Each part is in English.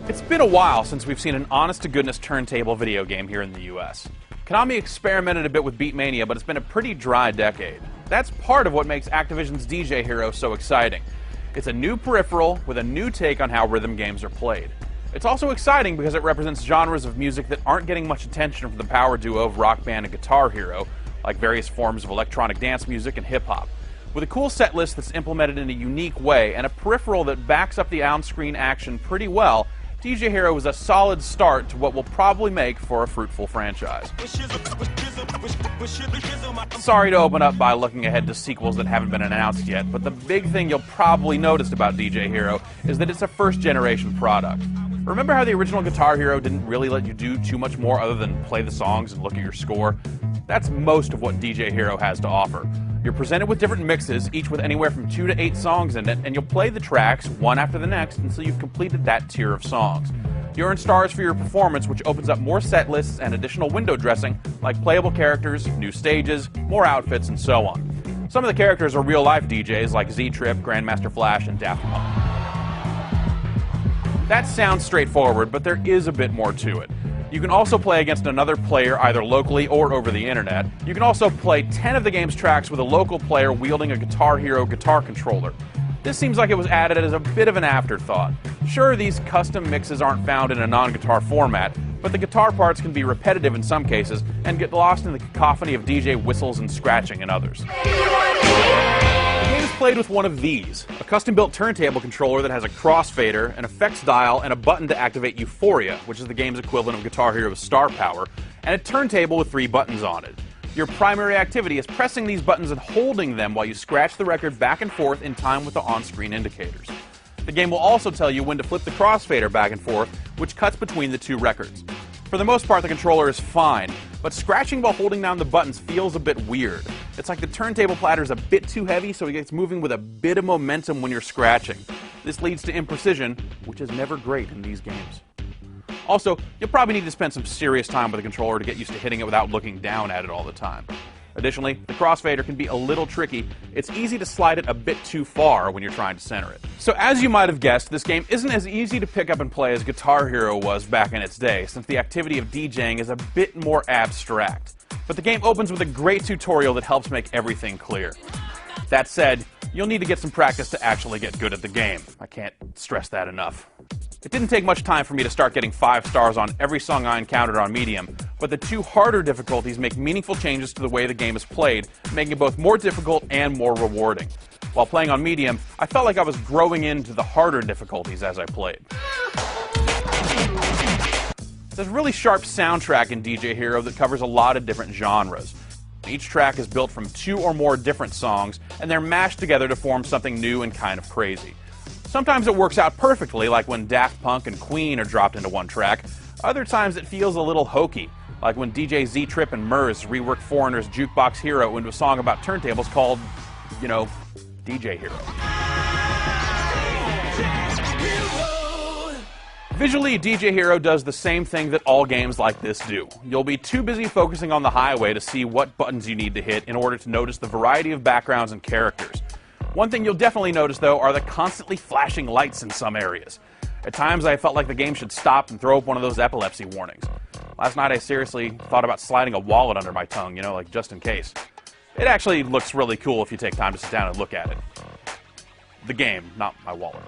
It's been a while since we've seen an honest-to-goodness turntable video game here in the US. Konami experimented a bit with Beatmania, but it's been a pretty dry decade. That's part of what makes Activision's DJ Hero so exciting. It's a new peripheral with a new take on how rhythm games are played. It's also exciting because it represents genres of music that aren't getting much attention from the power duo of Rock Band and Guitar Hero, like various forms of electronic dance music and hip-hop. With a cool set list that's implemented in a unique way and a peripheral that backs up the on-screen action pretty well, DJ Hero is a solid start to what will probably make for a fruitful franchise. Sorry to open up by looking ahead to sequels that haven't been announced yet, but the big thing you'll probably notice about DJ Hero is that it's a first-generation product. Remember how the original Guitar Hero didn't really let you do too much more other than play the songs and look at your score? That's most of what DJ Hero has to offer. You're presented with different mixes, each with anywhere from 2 to 8 songs in it, and you'll play the tracks one after the next until you've completed that tier of songs. You earn stars for your performance, which opens up more set lists and additional window dressing, like playable characters, new stages, more outfits, and so on. Some of the characters are real-life DJs like Z-Trip, Grandmaster Flash, and Daft Punk. That sounds straightforward, but there is a bit more to it. You can also play against another player either locally or over the internet. You can also play 10 of the game's tracks with a local player wielding a Guitar Hero guitar controller. This seems like it was added as a bit of an afterthought. Sure, these custom mixes aren't found in a non-guitar format, but the guitar parts can be repetitive in some cases and get lost in the cacophony of DJ whistles and scratching in others. The game is played with one of these, a custom-built turntable controller that has a crossfader, an effects dial, and a button to activate Euphoria, which is the game's equivalent of Guitar Hero's Star Power, and a turntable with 3 buttons on it. Your primary activity is pressing these buttons and holding them while you scratch the record back and forth in time with the on-screen indicators. The game will also tell you when to flip the crossfader back and forth, which cuts between the 2 records. For the most part, the controller is fine, but scratching while holding down the buttons feels a bit weird. It's like the turntable platter is a bit too heavy, so it gets moving with a bit of momentum when you're scratching. This leads to imprecision, which is never great in these games. Also, you'll probably need to spend some serious time with the controller to get used to hitting it without looking down at it all the time. Additionally, the crossfader can be a little tricky. It's easy to slide it a bit too far when you're trying to center it. So as you might have guessed, this game isn't as easy to pick up and play as Guitar Hero was back in its day, since the activity of DJing is a bit more abstract. But the game opens with a great tutorial that helps make everything clear. That said, you'll need to get some practice to actually get good at the game. I can't stress that enough. It didn't take much time for me to start getting 5 stars on every song I encountered on Medium, but the 2 harder difficulties make meaningful changes to the way the game is played, making it both more difficult and more rewarding. While playing on Medium, I felt like I was growing into the harder difficulties as I played. There's a really sharp soundtrack in DJ Hero that covers a lot of different genres. Each track is built from 2 or more different songs, and they're mashed together to form something new and kind of crazy. Sometimes it works out perfectly, like when Daft Punk and Queen are dropped into one track. Other times it feels a little hokey, like when DJ Z-Trip and Murs reworked Foreigner's Jukebox Hero into a song about turntables called, you know, DJ Hero. Visually, DJ Hero does the same thing that all games like this do. You'll be too busy focusing on the highway to see what buttons you need to hit in order to notice the variety of backgrounds and characters. One thing you'll definitely notice, though, are the constantly flashing lights in some areas. At times, I felt like the game should stop and throw up one of those epilepsy warnings. Last night, I seriously thought about sliding a wallet under my tongue, you know, like just in case. It actually looks really cool if you take time to sit down and look at it. The game, not my wallet.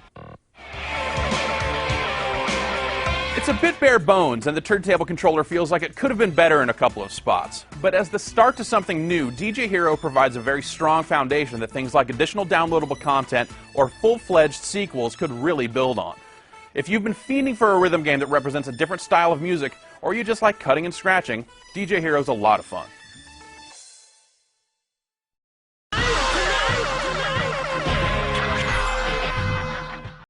It's a bit bare bones, and the turntable controller feels like it could have been better in a couple of spots. But as the start to something new, DJ Hero provides a very strong foundation that things like additional downloadable content or full-fledged sequels could really build on. If you've been fiending for a rhythm game that represents a different style of music, or you just like cutting and scratching, DJ Hero's a lot of fun.